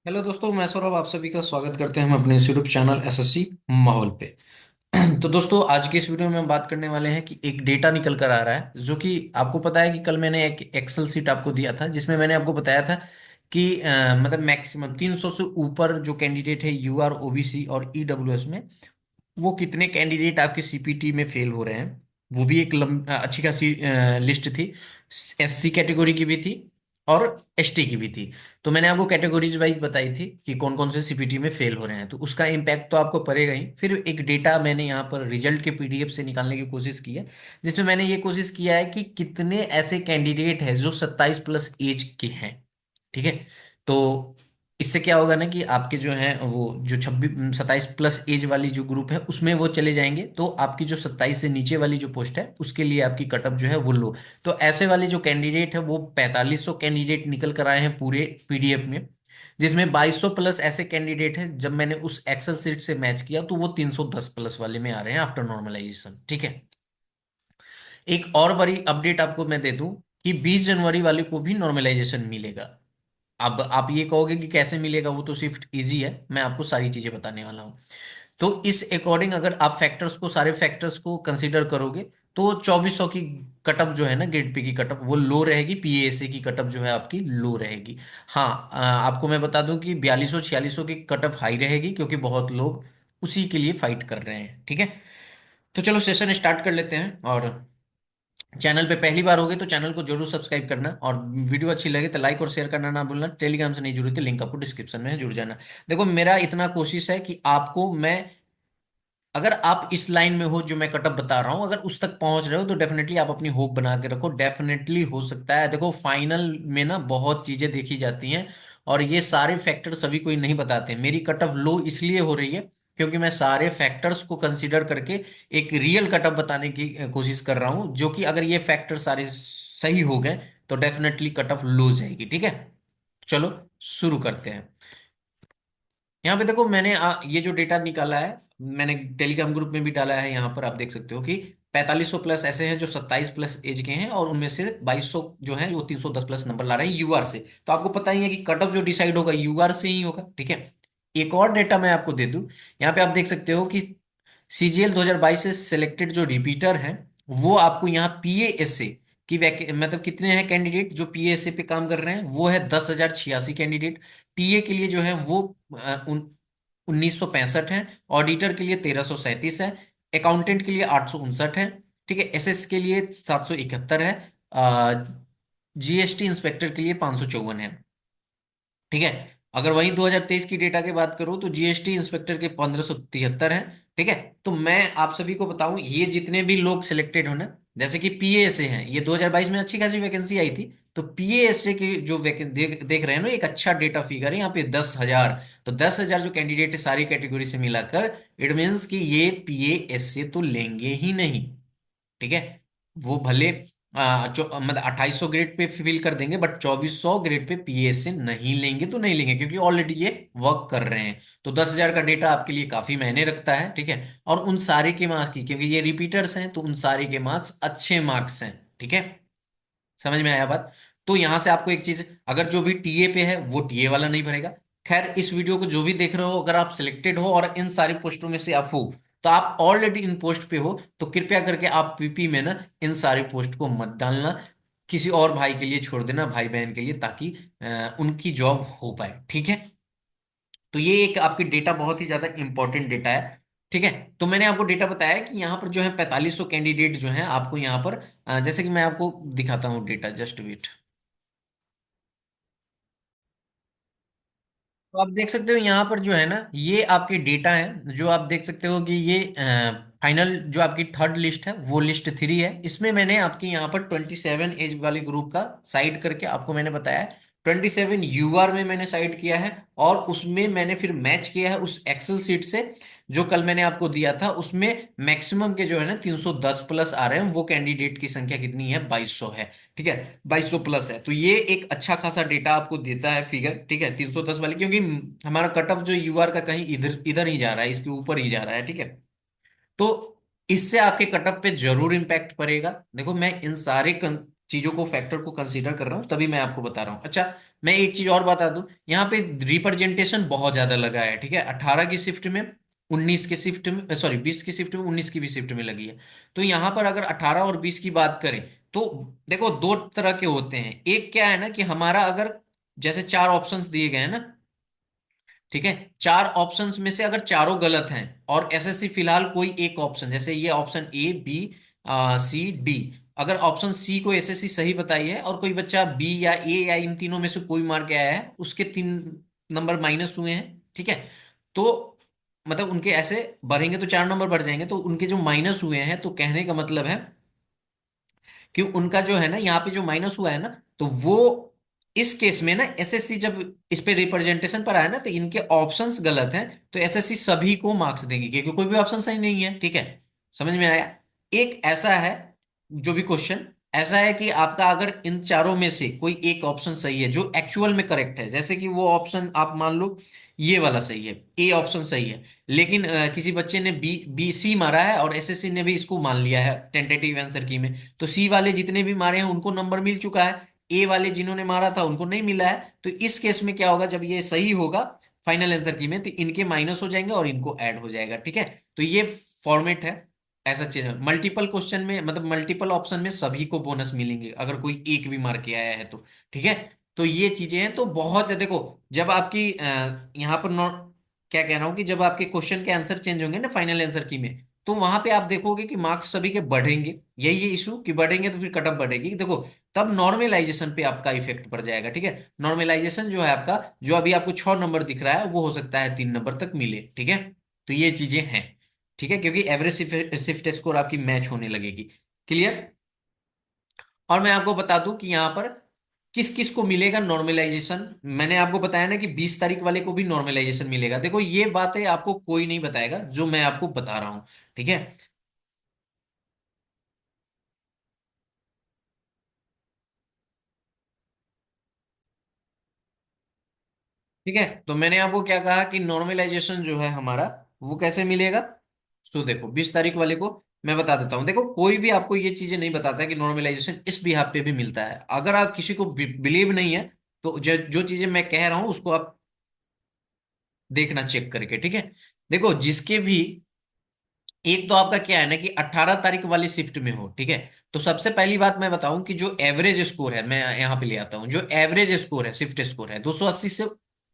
Hello दोस्तों, मैं सौरभ आप सभी का स्वागत करते हैं हम अपने इस यूट्यूब चैनल एसएससी माहौल पे। तो दोस्तों, आज की इस वीडियो में हम बात करने वाले हैं कि एक डेटा निकल कर आ रहा है, जो कि आपको पता है कि कल मैंने एक एक्सेल सीट आपको दिया था जिसमें मैंने आपको बताया था कि मतलब मैक्सिमम 300 से ऊपर जो कैंडिडेट है यूआर ओबीसी और ईडब्ल्यूएस में, वो कितने कैंडिडेट आपके सीपीटी में फेल हो रहे हैं। वो भी एक अच्छी खासी लिस्ट थी। एससी कैटेगरी की भी थी और एसटी की भी थी। तो मैंने आपको कैटेगरीज वाइज बताई थी कि कौन कौन से सीपीटी में फेल हो रहे हैं, तो उसका इम्पैक्ट तो आपको पड़ेगा ही। फिर एक डेटा मैंने यहाँ पर रिजल्ट के पीडीएफ से निकालने की कोशिश की है, जिसमें मैंने ये कोशिश किया है कि कितने ऐसे कैंडिडेट हैं जो 27 प्लस एज के हैं। ठीक है। तो इससे क्या होगा ना कि आपके जो है वो जो 26 27 प्लस एज वाली जो ग्रुप है उसमें वो चले जाएंगे, तो आपकी जो 27 से नीचे वाली जो पोस्ट है उसके लिए आपकी कटअप जो है वो लो। तो ऐसे वाले जो कैंडिडेट है वो 4500 कैंडिडेट निकल कर आए हैं पूरे पीडीएफ में, जिसमें 2200 प्लस ऐसे कैंडिडेट है जब मैंने उस एक्सेल सीट से मैच किया तो वो 310 प्लस वाले में आ रहे हैं आफ्टर नॉर्मलाइजेशन। ठीक है। एक और बड़ी अपडेट आपको मैं दे दूं कि 20 जनवरी वाले को भी नॉर्मलाइजेशन मिलेगा। अब आप ये कहोगे कि कैसे मिलेगा, वो तो शिफ्ट इजी है, मैं आपको सारी चीजें बताने वाला हूँ। तो इस अकॉर्डिंग अगर आप फैक्टर्स को सारे फैक्टर्स को कंसीडर करोगे तो 2400 की कटअप जो है ना, गेट पे की कटअप वो लो रहेगी, पीएसए की कटअप जो है आपकी लो रहेगी। हाँ, आपको मैं बता दूं कि 4200 4600 की कटअप हाई रहेगी, क्योंकि बहुत लोग उसी के लिए फाइट कर रहे हैं। ठीक है। तो चलो सेशन स्टार्ट कर लेते हैं। और चैनल पे पहली बार होगे तो चैनल को जरूर सब्सक्राइब करना, और वीडियो अच्छी लगे तो लाइक और शेयर करना ना भूलना। टेलीग्राम से नहीं जुड़ी तो लिंक आपको डिस्क्रिप्शन में है, जुड़ जाना। देखो, मेरा इतना कोशिश है कि आपको मैं, अगर आप इस लाइन में हो जो मैं कटअप बता रहा हूं, अगर उस तक पहुंच रहे हो तो डेफिनेटली आप अपनी होप बना के रखो, डेफिनेटली हो सकता है। देखो, फाइनल में ना बहुत चीजें देखी जाती हैं, और ये सारे फैक्टर सभी कोई नहीं बताते। मेरी कटअप लो इसलिए हो रही है क्योंकि मैं सारे फैक्टर्स को कंसीडर करके एक रियल कटअप बताने की कोशिश कर रहा हूं, जो कि अगर ये फैक्टर सारे सही हो गए तो डेफिनेटली कटअप लो जाएगी। ठीक है। चलो शुरू करते हैं। यहाँ पे देखो, मैंने ये जो डेटा निकाला है मैंने टेलीग्राम ग्रुप में भी डाला है। यहाँ पर आप देख सकते हो कि 4500 प्लस ऐसे हैं जो 27 प्लस एज के हैं, और उनमें से 2200 जो है वो 310 प्लस नंबर ला रहे हैं यूआर से। तो आपको पता ही है कि कट ऑफ जो डिसाइड होगा यूआर से ही होगा। ठीक है। एक और डेटा मैं आपको दे दूं। यहाँ पे आप देख सकते हो कि सीजीएल 2022 से सिलेक्टेड जो रिपीटर हैं, वो आपको यहाँ पीएएसए की मतलब कितने हैं कैंडिडेट जो पीएसए पे काम कर रहे हैं, वो है 10,086 कैंडिडेट। टीए के लिए जो है वो 1965 है। ऑडिटर के लिए 1337 है। अकाउंटेंट के लिए 859 है। ठीक है। एसएस के लिए 771 है। जीएसटी इंस्पेक्टर के लिए 554 है। ठीक है। अगर वहीं 2023 की डेटा की बात करूं तो जीएसटी इंस्पेक्टर के 1573 हैं। ठीक है। तो मैं आप सभी को बताऊं, ये जितने भी लोग सिलेक्टेड हो ना, जैसे कि पीएएसए हैं, ये 2022 में अच्छी खासी वैकेंसी आई थी। तो पीएएसए की जो देख रहे हैं ना, एक अच्छा डेटा फिगर है यहाँ पे 10,000। तो 10,000 जो कैंडिडेट है सारी कैटेगरी से मिलाकर, इट मीन्स कि ये पीएएसए तो लेंगे ही नहीं। ठीक है। वो भले मतलब 2800 ग्रेड पे फिल कर देंगे, बट 2400 ग्रेड पे पीएसए नहीं लेंगे तो नहीं लेंगे, क्योंकि ऑलरेडी ये वर्क कर रहे हैं। तो 10,000 का डेटा आपके लिए काफी मायने रखता है। ठीक है। और उन सारे के मार्क्स की, क्योंकि ये रिपीटर्स हैं, तो उन सारे के मार्क्स अच्छे मार्क्स हैं। ठीक है। समझ में आया बात। तो यहां से आपको एक चीज, अगर जो भी टीए पे है वो टीए वाला नहीं भरेगा। खैर, इस वीडियो को जो भी देख रहे हो, अगर आप सिलेक्टेड हो और इन सारी पोस्टों में से आप हो, तो आप ऑलरेडी इन पोस्ट पे हो, तो कृपया करके आप पीपी में ना इन सारे पोस्ट को मत डालना। किसी और भाई के लिए छोड़ देना, भाई बहन के लिए, ताकि उनकी जॉब हो पाए। ठीक है। तो ये एक आपकी डेटा बहुत ही ज्यादा इंपॉर्टेंट डेटा है। ठीक है। तो मैंने आपको डेटा बताया कि यहाँ पर जो है 4500 कैंडिडेट जो हैं आपको यहाँ पर, जैसे कि मैं आपको दिखाता हूँ डेटा, जस्ट वेट। तो आप देख सकते हो यहाँ पर जो है ना, ये आपके डेटा है, जो आप देख सकते हो कि ये फाइनल जो आपकी थर्ड लिस्ट है वो लिस्ट 3 है। इसमें मैंने आपके यहाँ पर 27 एज वाले ग्रुप का साइड करके आपको मैंने बताया है। 27 यूआर में मैंने साइड किया है, और उसमें मैंने फिर मैच किया है उस एक्सेल सीट से जो कल मैंने आपको दिया था। उसमें मैक्सिमम के जो है ना 310 प्लस आ रहे हैं, वो कैंडिडेट की संख्या कितनी है, 2200 है। ठीक है। 2200 प्लस है, तो ये एक अच्छा खासा डेटा आपको देता है फिगर। ठीक है। 310 वाली, क्योंकि हमारा कट ऑफ जो यूआर का कहीं इधर इधर ही जा रहा है, इसके ऊपर ही जा रहा है। ठीक है। तो इससे आपके कट ऑफ पे जरूर इंपैक्ट पड़ेगा। देखो, मैं इन सारे चीजों को, फैक्टर को कंसीडर कर रहा हूं, तभी मैं आपको बता रहा हूं। अच्छा, मैं एक चीज और बता दूं, यहाँ पे रिप्रेजेंटेशन बहुत ज्यादा लगा है, ठीक है, 18 की शिफ्ट में, 19 के शिफ्ट में, सॉरी 20 की शिफ्ट में, 19 की भी शिफ्ट में लगी है। तो यहाँ पर अगर 18 और 20 की बात करें, तो देखो दो तरह के होते हैं। एक क्या है ना कि हमारा अगर जैसे चार ऑप्शंस दिए गए हैं ना, ठीक है, चार ऑप्शंस में से अगर चारों गलत हैं और एसएससी फिलहाल कोई एक ऑप्शन, जैसे ये option A B C D, अगर ऑप्शन सी को एसएससी सही बताई है और कोई बच्चा बी या ए या इन तीनों में से कोई मार के आया है, उसके 3 नंबर माइनस हुए हैं, ठीक है, तो मतलब उनके ऐसे बढ़ेंगे तो 4 नंबर बढ़ जाएंगे, तो उनके जो माइनस हुए हैं, तो कहने का मतलब है कि उनका जो है ना यहाँ पे जो माइनस हुआ है ना, तो वो इस केस में ना एसएससी जब इस पे रिप्रेजेंटेशन पर आया ना, तो इनके ऑप्शंस गलत हैं, तो एसएससी सभी को मार्क्स देंगे क्योंकि कोई भी ऑप्शन सही नहीं है, ठीक है। समझ में आया? एक ऐसा है जो भी क्वेश्चन ऐसा है कि आपका अगर इन चारों में से कोई एक ऑप्शन सही है जो एक्चुअल में करेक्ट है, जैसे कि वो ऑप्शन आप मान लो ये वाला सही है, ए ऑप्शन सही है, लेकिन किसी बच्चे ने बी बी सी मारा है और एसएससी ने भी इसको मान लिया है टेंटेटिव आंसर की में, तो सी वाले जितने भी मारे हैं उनको नंबर मिल चुका है, ए वाले जिन्होंने मारा था उनको नहीं मिला है। तो इस केस में क्या होगा, जब ये सही होगा फाइनल आंसर की में, तो इनके माइनस हो जाएंगे और इनको ऐड हो जाएगा, ठीक है। तो ये फॉर्मेट है, ऐसा चीज है। मल्टीपल क्वेश्चन में मतलब मल्टीपल ऑप्शन में सभी को बोनस मिलेंगे अगर कोई एक भी मार के आया है तो, ठीक है। तो ये चीजें हैं, तो बहुत देखो, जब आपकी यहाँ पर क्या कह रहा हूं कि जब आपके क्वेश्चन के आंसर चेंज होंगे ना फाइनल आंसर की में, तो वहां पे आप देखोगे कि मार्क्स सभी के बढ़ेंगे। यही है इशू कि बढ़ेंगे तो फिर कटअप बढ़ेगी, देखो तब नॉर्मलाइजेशन पे आपका इफेक्ट पड़ जाएगा, ठीक है। नॉर्मलाइजेशन जो है आपका, जो अभी आपको 6 नंबर दिख रहा है, वो हो सकता है 3 नंबर तक मिले, ठीक है। तो ये चीजें हैं, ठीक है, क्योंकि एवरेज शिफ्ट स्कोर आपकी मैच होने लगेगी। क्लियर? और मैं आपको बता दूं कि यहाँ पर किस किस को मिलेगा नॉर्मलाइजेशन। मैंने आपको बताया ना कि 20 तारीख वाले को भी नॉर्मलाइजेशन मिलेगा। देखो ये बातें आपको कोई नहीं बताएगा जो मैं आपको बता रहा हूं, ठीक है। ठीक है, तो मैंने आपको क्या कहा कि नॉर्मलाइजेशन जो है हमारा, वो कैसे मिलेगा। सो देखो 20 तारीख वाले को मैं बता देता हूं। देखो कोई भी आपको ये चीजें नहीं बताता है कि नॉर्मलाइजेशन इस बिहाफ पे भी मिलता है। अगर आप किसी को बिलीव नहीं है, तो जो चीजें मैं कह रहा हूं उसको आप देखना चेक करके, ठीक है। देखो जिसके भी, एक तो आपका क्या है ना कि 18 तारीख वाली शिफ्ट में हो, ठीक है, तो सबसे पहली बात मैं बताऊं कि जो एवरेज स्कोर है, मैं यहां पे ले आता हूं, जो एवरेज स्कोर है, शिफ्ट स्कोर है, 280 से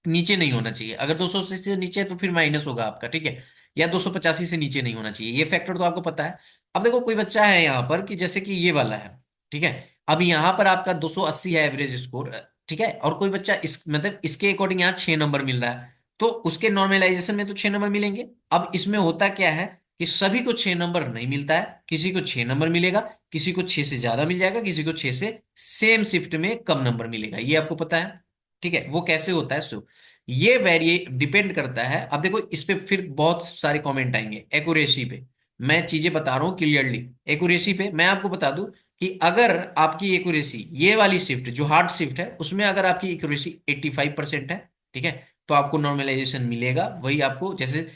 नीचे नहीं होना चाहिए। अगर 280 से नीचे है तो फिर माइनस होगा आपका, ठीक है, या 285 से नीचे नहीं होना चाहिए। ये फैक्टर तो आपको पता है। अब देखो कोई बच्चा है यहाँ पर कि जैसे कि ये वाला है, ठीक है, अब यहाँ पर आपका 280 है एवरेज स्कोर, ठीक है, और कोई बच्चा इस मतलब इसके अकॉर्डिंग यहाँ 6 नंबर मिल रहा है, तो उसके नॉर्मलाइजेशन में तो 6 नंबर मिलेंगे। अब इसमें होता क्या है कि सभी को 6 नंबर नहीं मिलता है, किसी को 6 नंबर मिलेगा, किसी को 6 से ज्यादा मिल जाएगा, किसी को 6 से सेम शिफ्ट में कम नंबर मिलेगा, ये आपको पता है, ठीक है। वो कैसे होता है, सो ये वेरिए डिपेंड करता है। अब देखो इस पे फिर बहुत सारे कमेंट आएंगे एक्यूरेसी पे, मैं चीजें बता रहा हूँ क्लियरली। एक्यूरेसी पे मैं आपको बता दूं कि अगर आपकी एक्यूरेसी ये वाली शिफ्ट जो हार्ड शिफ्ट है उसमें अगर आपकी एक्यूरेसी 85% है, ठीक है, तो आपको नॉर्मलाइजेशन मिलेगा। वही आपको जैसे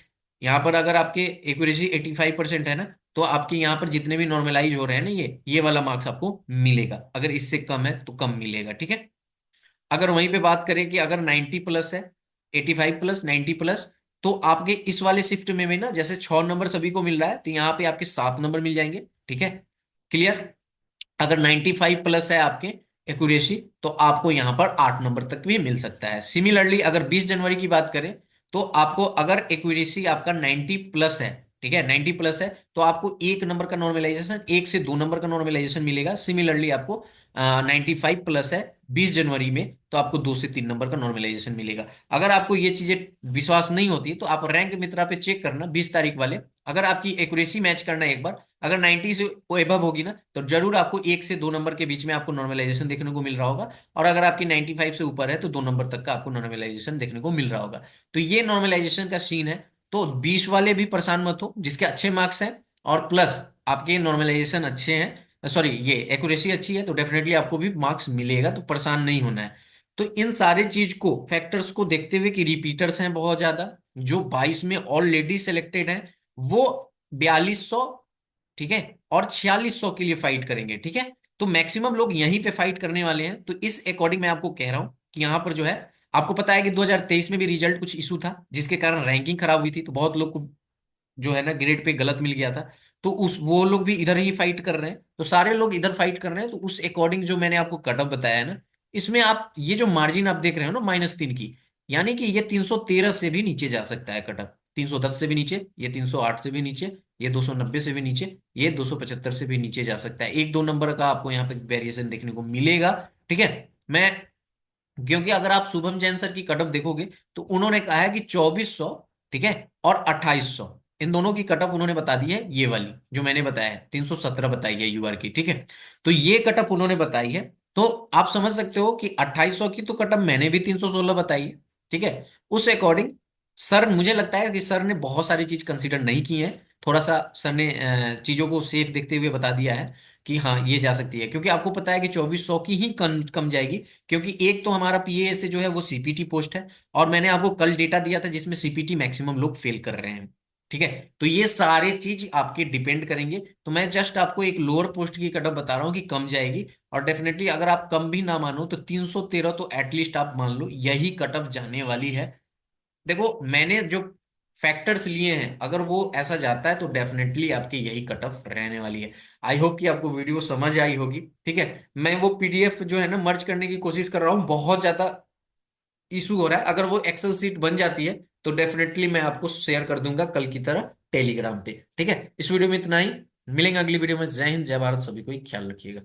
यहाँ पर अगर आपके एक्यूरेसी 85% है ना, तो आपके यहाँ पर जितने भी नॉर्मलाइज हो रहे हैं ना, ये वाला मार्क्स आपको मिलेगा। अगर इससे कम है तो कम मिलेगा, ठीक है। अगर वहीं पे बात करें कि अगर 90 प्लस है, 85 प्लस 90 प्लस, तो आपके इस वाले शिफ्ट में भी ना जैसे 6 नंबर सभी को मिल रहा है, तो यहाँ पे आपके 7 नंबर मिल जाएंगे, ठीक है। क्लियर? अगर 95 प्लस है आपके एक्यूरेसी, तो आपको यहां पर 8 नंबर तक भी मिल सकता है। सिमिलरली अगर 20 जनवरी की बात करें, तो आपको अगर एक्यूरेसी आपका 90 प्लस है, ठीक है, 90 प्लस है, तो आपको 1 नंबर का नॉर्मलाइजेशन, 1 से 2 नंबर का नॉर्मलाइजेशन मिलेगा। सिमिलरली आपको 95 प्लस है 20 जनवरी में, तो आपको 2 से 3 नंबर का नॉर्मलाइजेशन मिलेगा। अगर आपको ये चीजें विश्वास नहीं होती तो आप रैंक मित्रा पे चेक करना 20 तारीख वाले, अगर आपकी एक्यूरेसी मैच करना एक बार, अगर 90 से एबव होगी ना, तो जरूर आपको 1 से 2 नंबर के बीच में आपको नॉर्मलाइजेशन देखने को मिल रहा होगा। और अगर आपकी 95 से ऊपर है तो 2 नंबर तक का आपको नॉर्मलाइजेशन देखने को मिल रहा होगा। तो ये नॉर्मलाइजेशन का सीन है। तो 20 वाले भी परेशान मत हो जिसके अच्छे मार्क्स हैं, और प्लस आपके नॉर्मलाइजेशन अच्छे हैं, सॉरी ये एक्यूरेसी अच्छी है, तो डेफिनेटली आपको भी मार्क्स मिलेगा, तो परेशान नहीं होना है। तो इन सारे चीज को, फैक्टर्स को देखते हुए कि रिपीटर्स हैं बहुत ज्यादा, जो 22 में ऑलरेडी सिलेक्टेड हैं, वो 4200, ठीक है, और 4600 के लिए फाइट करेंगे, ठीक है। तो मैक्सिमम लोग यहीं पे फाइट करने वाले हैं। तो इस अकॉर्डिंग मैं आपको कह रहा हूं कि यहां पर जो है, आपको पता है कि 2023 में भी रिजल्ट कुछ इशू था जिसके कारण रैंकिंग खराब हुई थी, तो बहुत लोग को जो है ना ग्रेड पे गलत मिल गया था। तो उस वो लोग भी इधर ही फाइट कर रहे हैं, तो सारे लोग इधर फाइट कर रहे हैं। तो उस अकॉर्डिंग जो मैंने आपको कट ऑफ बताया है ना, इसमें आप ये जो मार्जिन आप देख रहे हो ना -3 की, यानी कि ये 313 से भी नीचे जा सकता है कट ऑफ, 310 से भी नीचे, ये 308 से भी नीचे, ये 290 से भी नीचे, ये 275 से भी नीचे जा सकता है। एक दो नंबर का आपको यहाँ पे वेरिएशन देखने को मिलेगा। ठीक है। मैं, क्योंकि अगर आप शुभम जैन सर की कटअप देखोगे तो उन्होंने कहा है कि 2400, ठीक है, और 2800, इन दोनों की कटअप उन्होंने बता दी है। ये वाली जो मैंने बताया है 317 बताई है यूआर की, ठीक है, तो ये कटअप उन्होंने बताई है। तो आप समझ सकते हो कि 2800 की तो कटअप मैंने भी 316 बताई है। ठीक है। उस अकॉर्डिंग सर, मुझे लगता है कि सर ने बहुत सारी चीज कंसीडर नहीं की है। थोड़ा सा सर ने चीजों को सेफ देखते हुए बता दिया है कि हाँ ये जा सकती है, क्योंकि आपको पता है कि 2400 की ही कम जाएगी। क्योंकि एक तो हमारा पीए से जो है वो सीपीटी पोस्ट है, और मैंने आपको कल डेटा दिया था जिसमें सीपीटी मैक्सिमम लोग फेल कर रहे हैं। ठीक है। तो ये सारे चीज आपके डिपेंड करेंगे। तो मैं जस्ट आपको एक लोअर पोस्ट की कटअप बता रहा हूँ कि कम जाएगी। और डेफिनेटली अगर आप कम भी ना मानो तो 313 तो एटलीस्ट आप मान लो यही कटअप जाने वाली है। देखो मैंने जो फैक्टर्स लिए हैं, अगर वो ऐसा जाता है तो डेफिनेटली आपकी यही कट ऑफ रहने वाली है। आई होप कि आपको वीडियो समझ आई होगी। ठीक है। मैं वो पीडीएफ जो है ना मर्ज करने की कोशिश कर रहा हूँ, बहुत ज्यादा इशू हो रहा है। अगर वो एक्सेल सीट बन जाती है तो डेफिनेटली मैं आपको शेयर कर दूंगा कल की तरह टेलीग्राम पे। ठीक है। इस वीडियो में इतना ही, मिलेंगे अगली वीडियो में। जय हिंद, जय भारत, सभी को ख्याल रखिएगा।